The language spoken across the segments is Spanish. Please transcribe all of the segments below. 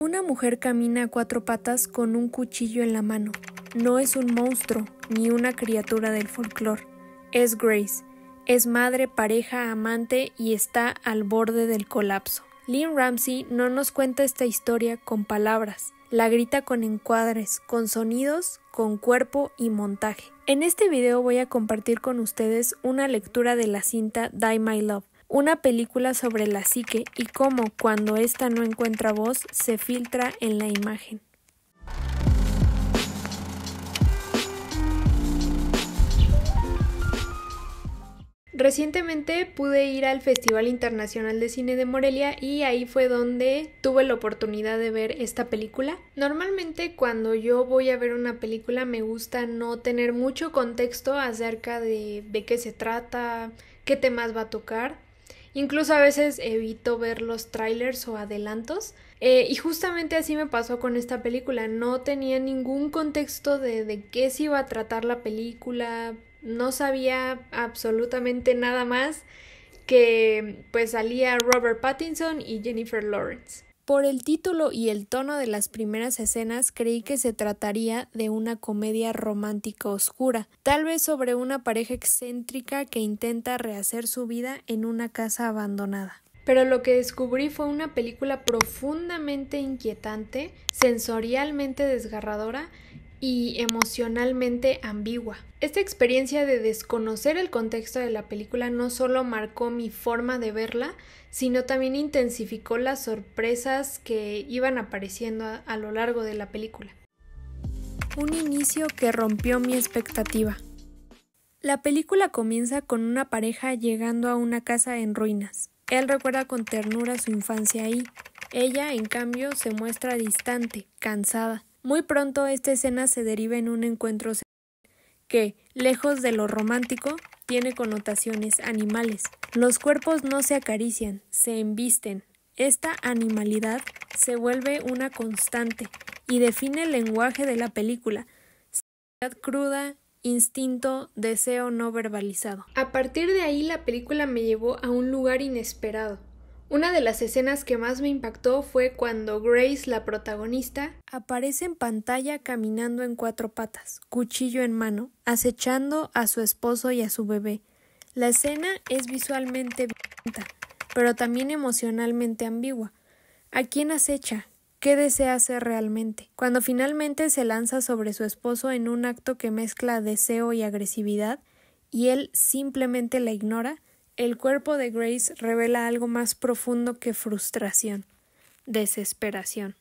Una mujer camina a cuatro patas con un cuchillo en la mano. No es un monstruo ni una criatura del folclore. Es Grace. Es madre, pareja, amante y está al borde del colapso. Lynne Ramsay no nos cuenta esta historia con palabras. La grita con encuadres, con sonidos, con cuerpo y montaje. En este video voy a compartir con ustedes una lectura de la cinta Die My Love, una película sobre la psique y cómo, cuando ésta no encuentra voz, se filtra en la imagen. Recientemente pude ir al Festival Internacional de Cine de Morelia y ahí fue donde tuve la oportunidad de ver esta película. Normalmente cuando yo voy a ver una película me gusta no tener mucho contexto acerca de qué se trata, qué temas va a tocar. Incluso a veces evito ver los trailers o adelantos. Y justamente así me pasó con esta película. No tenía ningún contexto de qué se iba a tratar la película. No sabía absolutamente nada más que pues salía Robert Pattinson y Jennifer Lawrence. Por el título y el tono de las primeras escenas creí que se trataría de una comedia romántica oscura, tal vez sobre una pareja excéntrica que intenta rehacer su vida en una casa abandonada. Pero lo que descubrí fue una película profundamente inquietante, sensorialmente desgarradora y emocionalmente ambigua. Esta experiencia de desconocer el contexto de la película no solo marcó mi forma de verla, sino también intensificó las sorpresas que iban apareciendo a lo largo de la película. Un inicio que rompió mi expectativa. La película comienza con una pareja llegando a una casa en ruinas. Él recuerda con ternura su infancia ahí. Ella, en cambio, se muestra distante, cansada. Muy pronto esta escena se deriva en un encuentro que, lejos de lo romántico, tiene connotaciones animales. Los cuerpos no se acarician, se embisten. Esta animalidad se vuelve una constante y define el lenguaje de la película. Sexualidad cruda, instinto, deseo no verbalizado. A partir de ahí la película me llevó a un lugar inesperado. Una de las escenas que más me impactó fue cuando Grace, la protagonista, aparece en pantalla caminando en cuatro patas, cuchillo en mano, acechando a su esposo y a su bebé. La escena es visualmente violenta, pero también emocionalmente ambigua. ¿A quién acecha? ¿Qué desea hacer realmente? Cuando finalmente se lanza sobre su esposo en un acto que mezcla deseo y agresividad, y él simplemente la ignora, el cuerpo de Grace revela algo más profundo que frustración, desesperación.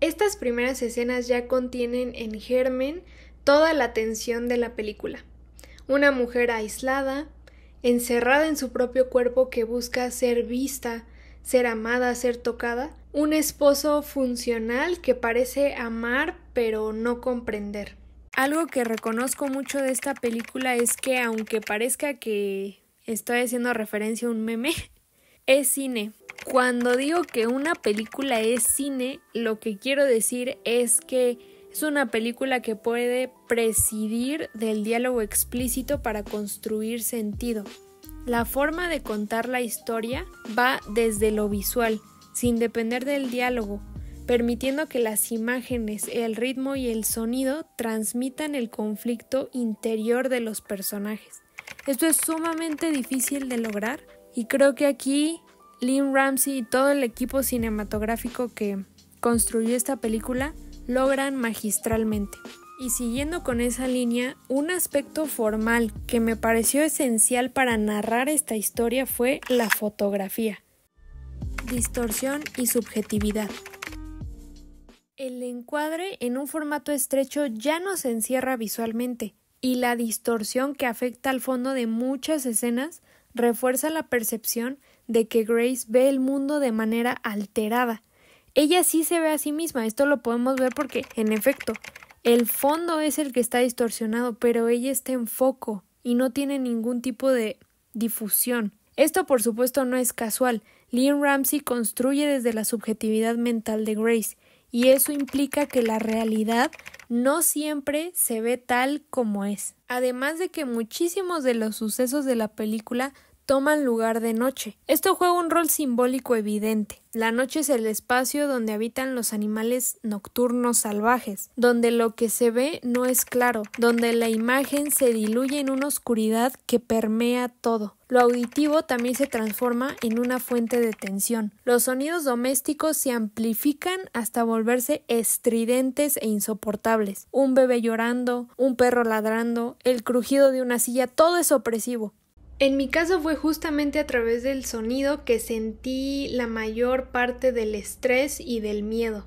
Estas primeras escenas ya contienen en germen toda la tensión de la película. Una mujer aislada, encerrada en su propio cuerpo que busca ser vista, ser amada, ser tocada. Un esposo funcional que parece amar pero no comprender. Algo que reconozco mucho de esta película es que aunque parezca que estoy haciendo referencia a un meme, es cine. Cuando digo que una película es cine, lo que quiero decir es que es una película que puede prescindir del diálogo explícito para construir sentido. La forma de contar la historia va desde lo visual, sin depender del diálogo, permitiendo que las imágenes, el ritmo y el sonido transmitan el conflicto interior de los personajes. Esto es sumamente difícil de lograr y creo que aquí Lynne Ramsay y todo el equipo cinematográfico que construyó esta película logran magistralmente. Y siguiendo con esa línea, un aspecto formal que me pareció esencial para narrar esta historia fue la fotografía. Distorsión y subjetividad. El encuadre en un formato estrecho ya nos encierra visualmente, y la distorsión que afecta al fondo de muchas escenas refuerza la percepción de que Grace ve el mundo de manera alterada. Ella sí se ve a sí misma, esto lo podemos ver porque, en efecto, el fondo es el que está distorsionado, pero ella está en foco y no tiene ningún tipo de difusión. Esto, por supuesto, no es casual. Lynne Ramsay construye desde la subjetividad mental de Grace, y eso implica que la realidad no siempre se ve tal como es. Además de que muchísimos de los sucesos de la película toman lugar de noche. Esto juega un rol simbólico evidente. La noche es el espacio donde habitan los animales nocturnos salvajes, donde lo que se ve no es claro, donde la imagen se diluye en una oscuridad que permea todo. Lo auditivo también se transforma en una fuente de tensión. Los sonidos domésticos se amplifican hasta volverse estridentes e insoportables. Un bebé llorando, un perro ladrando, el crujido de una silla, todo es opresivo. En mi caso fue justamente a través del sonido que sentí la mayor parte del estrés y del miedo.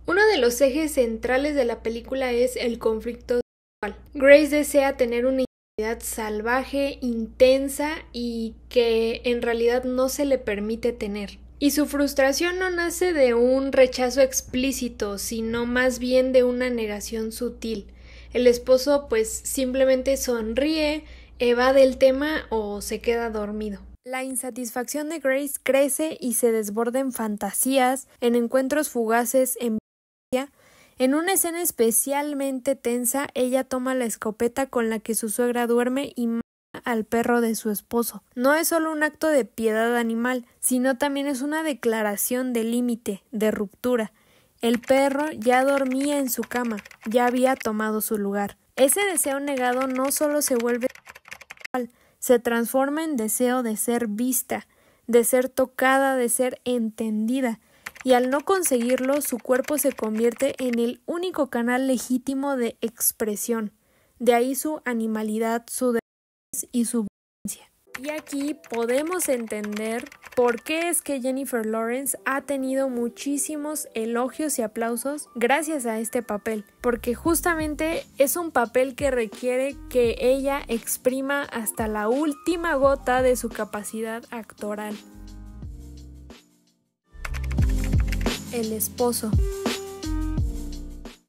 Uno de los ejes centrales de la película es el conflicto sexual. Grace desea tener una intimidad salvaje, intensa y que en realidad no se le permite tener. Y su frustración no nace de un rechazo explícito, sino más bien de una negación sutil. El esposo pues simplemente sonríe, evade el tema o se queda dormido. La insatisfacción de Grace crece y se desborda en fantasías, en encuentros fugaces, en una escena especialmente tensa, ella toma la escopeta con la que su suegra duerme y mata al perro de su esposo. No es solo un acto de piedad animal, sino también es una declaración de límite, de ruptura. El perro ya dormía en su cama, ya había tomado su lugar. Ese deseo negado no solo se vuelve sexual, se transforma en deseo de ser vista, de ser tocada, de ser entendida. Y al no conseguirlo, su cuerpo se convierte en el único canal legítimo de expresión. De ahí su animalidad, su desnudez y su violencia. Y aquí podemos entender por qué es que Jennifer Lawrence ha tenido muchísimos elogios y aplausos gracias a este papel, porque justamente es un papel que requiere que ella exprima hasta la última gota de su capacidad actoral. El esposo.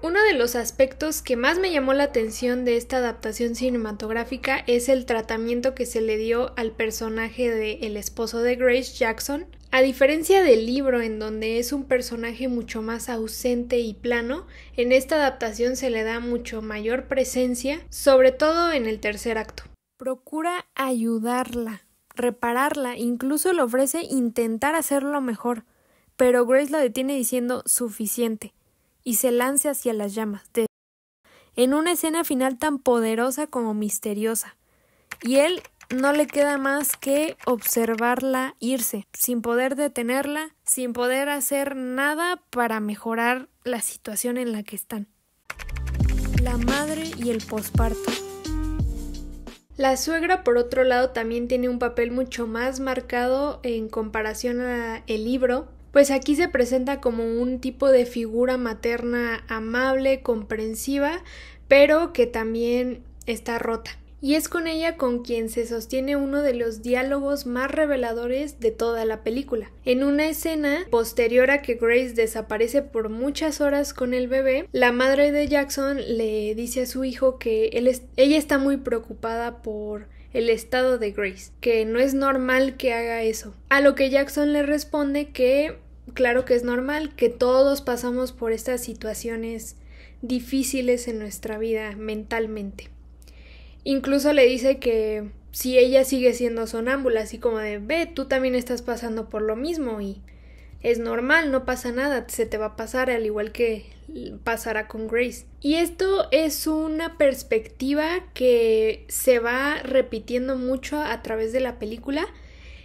Uno de los aspectos que más me llamó la atención de esta adaptación cinematográfica es el tratamiento que se le dio al personaje de el esposo de Grace, Jackson. A diferencia del libro, en donde es un personaje mucho más ausente y plano, en esta adaptación se le da mucho mayor presencia, sobre todo en el tercer acto. Procura ayudarla, repararla, incluso le ofrece intentar hacerlo mejor, pero Grace lo detiene diciendo suficiente. Y se lanza hacia las llamas, en una escena final tan poderosa como misteriosa. Y él no le queda más que observarla irse, sin poder detenerla, sin poder hacer nada para mejorar la situación en la que están. La madre y el posparto. La suegra, por otro lado, también tiene un papel mucho más marcado en comparación al libro. Pues aquí se presenta como un tipo de figura materna amable, comprensiva, pero que también está rota. Y es con ella con quien se sostiene uno de los diálogos más reveladores de toda la película. En una escena posterior a que Grace desaparece por muchas horas con el bebé, la madre de Jackson le dice a su hijo que ella está muy preocupada por el estado de Grace, que no es normal que haga eso. A lo que Jackson le responde que claro que es normal, que todos pasamos por estas situaciones difíciles en nuestra vida mentalmente. Incluso le dice que si ella sigue siendo sonámbula, así como de ve, tú también estás pasando por lo mismo y es normal, no pasa nada, se te va a pasar al igual que pasará con Grace. Y esto es una perspectiva que se va repitiendo mucho a través de la película,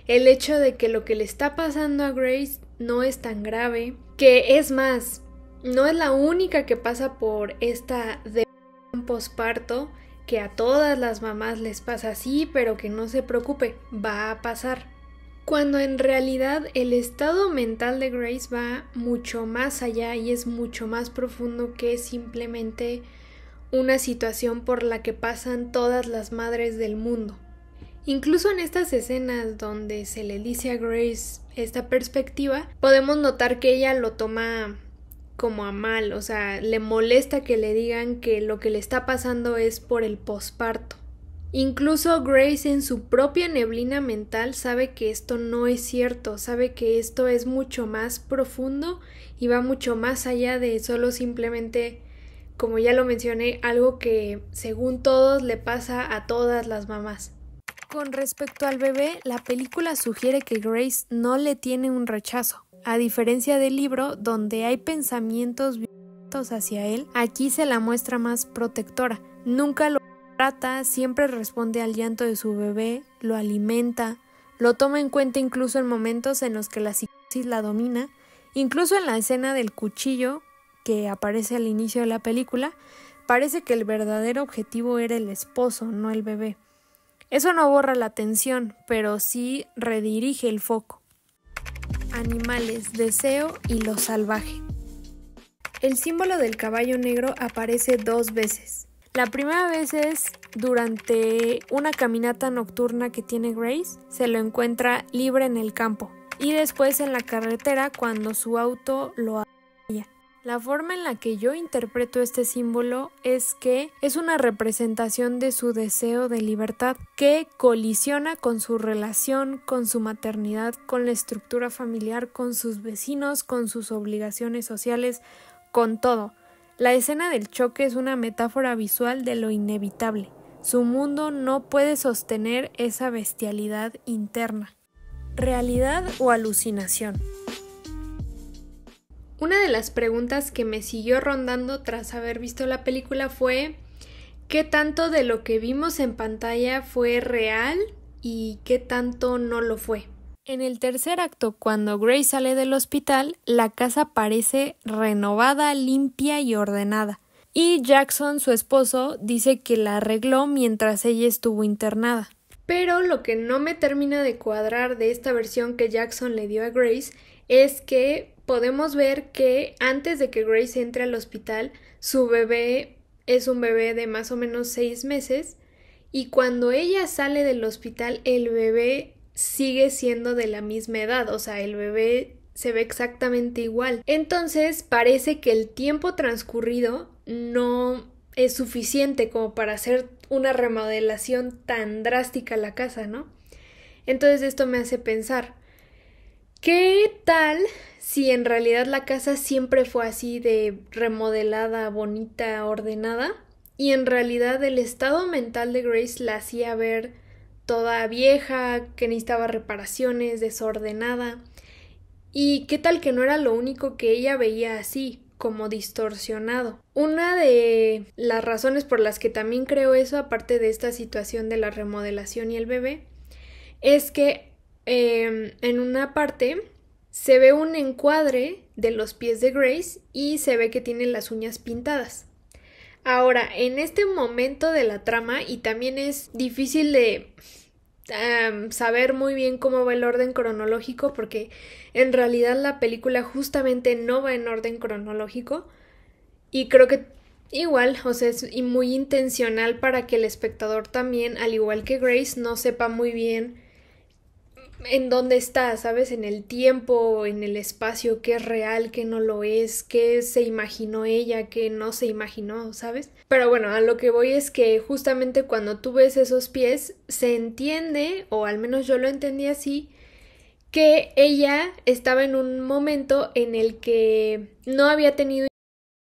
el hecho de que lo que le está pasando a Grace no es tan grave, que es más, no es la única que pasa por esta depresión posparto, que a todas las mamás les pasa así, pero que no se preocupe, va a pasar. Cuando en realidad el estado mental de Grace va mucho más allá y es mucho más profundo que simplemente una situación por la que pasan todas las madres del mundo. Incluso en estas escenas donde se le dice a Grace esta perspectiva, podemos notar que ella lo toma como a mal, o sea, le molesta que le digan que lo que le está pasando es por el posparto. Incluso Grace en su propia neblina mental sabe que esto no es cierto, sabe que esto es mucho más profundo y va mucho más allá de solo simplemente como ya lo mencioné, algo que según todos le pasa a todas las mamás. Con respecto al bebé, la película sugiere que Grace no le tiene un rechazo. A diferencia del libro, donde hay pensamientos violentos hacia él, aquí se la muestra más protectora. Nunca lo trata, siempre responde al llanto de su bebé, lo alimenta, lo toma en cuenta incluso en momentos en los que la psicosis la domina, incluso en la escena del cuchillo que aparece al inicio de la película, parece que el verdadero objetivo era el esposo, no el bebé. Eso no borra la atención, pero sí redirige el foco. Animales, deseo y lo salvaje. El símbolo del caballo negro aparece 2 veces. La primera vez es durante una caminata nocturna que tiene Grace, se lo encuentra libre en el campo, y después en la carretera cuando su auto lo atropella. La forma en la que yo interpreto este símbolo es que es una representación de su deseo de libertad que colisiona con su relación, con su maternidad, con la estructura familiar, con sus vecinos, con sus obligaciones sociales, con todo. La escena del choque es una metáfora visual de lo inevitable. Su mundo no puede sostener esa bestialidad interna. ¿Realidad o alucinación? Una de las preguntas que me siguió rondando tras haber visto la película fue ¿qué tanto de lo que vimos en pantalla fue real y qué tanto no lo fue? En el tercer acto, cuando Grace sale del hospital, la casa parece renovada, limpia y ordenada. Y Jackson, su esposo, dice que la arregló mientras ella estuvo internada. Pero lo que no me termina de cuadrar de esta versión que Jackson le dio a Grace es que podemos ver que antes de que Grace entre al hospital, su bebé es un bebé de más o menos 6 meses y cuando ella sale del hospital, el bebé sigue siendo de la misma edad, o sea, el bebé se ve exactamente igual. Entonces parece que el tiempo transcurrido no es suficiente como para hacer una remodelación tan drástica a la casa, ¿no? Entonces esto me hace pensar, ¿qué tal si en realidad la casa siempre fue así de remodelada, bonita, ordenada? Y en realidad el estado mental de Grace la hacía ver toda vieja, que necesitaba reparaciones, desordenada. ¿Y qué tal que no era lo único que ella veía así, como distorsionado? Una de las razones por las que también creo eso, aparte de esta situación de la remodelación y el bebé, es que en una parte se ve un encuadre de los pies de Grace y se ve que tiene las uñas pintadas. Ahora, en este momento de la trama, y también es difícil de saber muy bien cómo va el orden cronológico, porque en realidad la película justamente no va en orden cronológico, y creo que igual, o sea, es muy intencional para que el espectador también, al igual que Grace, no sepa muy bien en dónde está, ¿sabes? En el tiempo, en el espacio, qué es real, qué no lo es, qué se imaginó ella, qué no se imaginó, ¿sabes? Pero bueno, a lo que voy es que justamente cuando tú ves esos pies, se entiende, o al menos yo lo entendí así, que ella estaba en un momento en el que no había tenido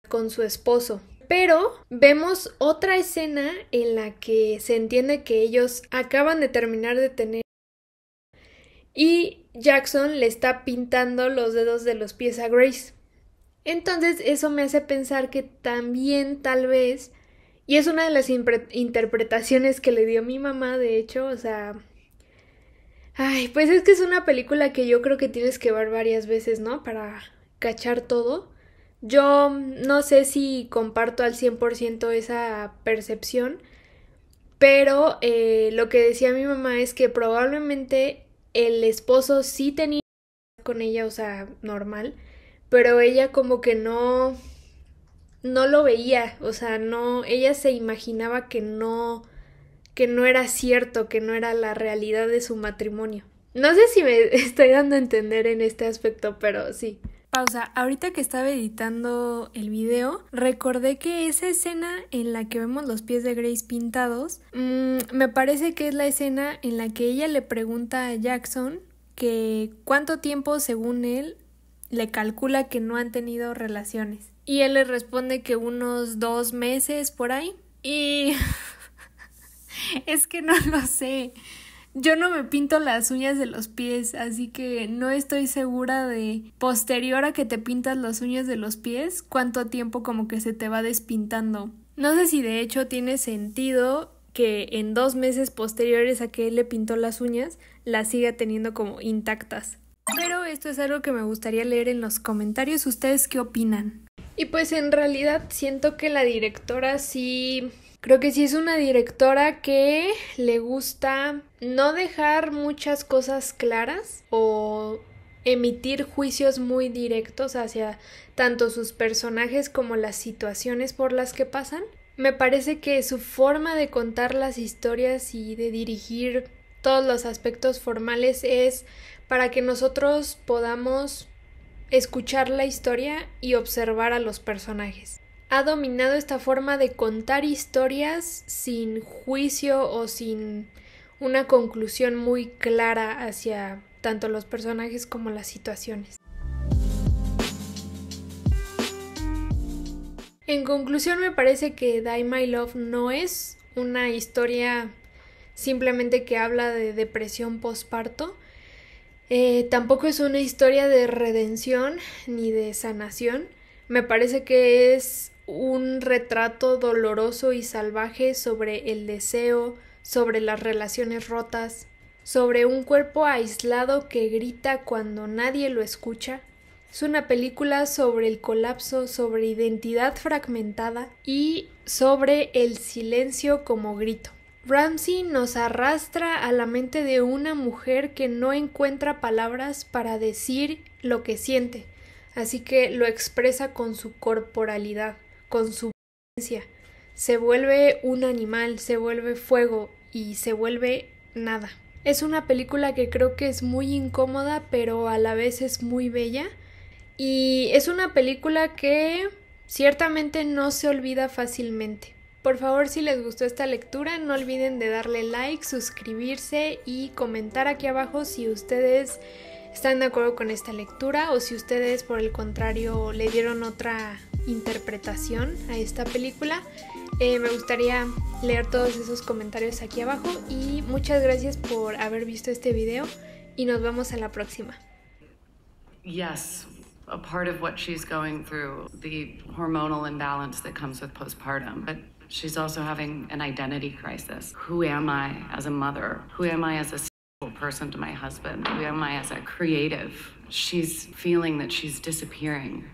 con su esposo. Pero vemos otra escena en la que se entiende que ellos acaban de terminar de tener y Jackson le está pintando los dedos de los pies a Grace. Entonces eso me hace pensar que también tal vez, y es una de las interpretaciones que le dio mi mamá, de hecho, o sea, ay, pues es que es una película que yo creo que tienes que ver varias veces, ¿no? Para cachar todo. Yo no sé si comparto al 100% esa percepción, pero lo que decía mi mamá es que probablemente el esposo sí tenía con ella, o sea, normal, pero ella como que no lo veía, o sea, no, ella se imaginaba que no era cierto, que no era la realidad de su matrimonio. No sé si me estoy dando a entender en este aspecto, pero sí. Pausa, ahorita que estaba editando el video, recordé que esa escena en la que vemos los pies de Grace pintados, me parece que es la escena en la que ella le pregunta a Jackson que cuánto tiempo, según él, le calcula que no han tenido relaciones. Y él le responde que unos 2 meses por ahí. Y es que no lo sé. Yo no me pinto las uñas de los pies, así que no estoy segura de posterior a que te pintas las uñas de los pies, cuánto tiempo como que se te va despintando. No sé si de hecho tiene sentido que en 2 meses posteriores a que él le pintó las uñas, las siga teniendo como intactas. Pero esto es algo que me gustaría leer en los comentarios. ¿Ustedes qué opinan? Y pues en realidad siento que la directora sí... Creo que sí es una directora que le gusta no dejar muchas cosas claras o emitir juicios muy directos hacia tanto sus personajes como las situaciones por las que pasan. Me parece que su forma de contar las historias y de dirigir todos los aspectos formales es para que nosotros podamos escuchar la historia y observar a los personajes. Ha dominado esta forma de contar historias sin juicio o sin una conclusión muy clara hacia tanto los personajes como las situaciones. En conclusión, me parece que Die My Love no es una historia simplemente que habla de depresión postparto. Tampoco es una historia de redención ni de sanación. Me parece que es un retrato doloroso y salvaje sobre el deseo, sobre las relaciones rotas, sobre un cuerpo aislado que grita cuando nadie lo escucha. Es una película sobre el colapso, sobre identidad fragmentada y sobre el silencio como grito. Ramsey nos arrastra a la mente de una mujer que no encuentra palabras para decir lo que siente, así que lo expresa con su corporalidad, con su violencia. Se vuelve un animal, se vuelve fuego y se vuelve nada. Es una película que creo que es muy incómoda, pero a la vez es muy bella. Y es una película que ciertamente no se olvida fácilmente. Por favor, si les gustó esta lectura, no olviden de darle like, suscribirse y comentar aquí abajo si ustedes están de acuerdo con esta lectura o si ustedes, por el contrario, le dieron otra interpretación a esta película. Me gustaría leer todos esos comentarios aquí abajo y muchas gracias por haber visto este video y nos vemos en la próxima. Yes, a part of what she's going through, the hormonal imbalance that comes with postpartum, but she's also having an identity crisis. Who am I as a mother? Who am I as a person to my husband? Who am I as a creative? She's feeling that she's disappearing.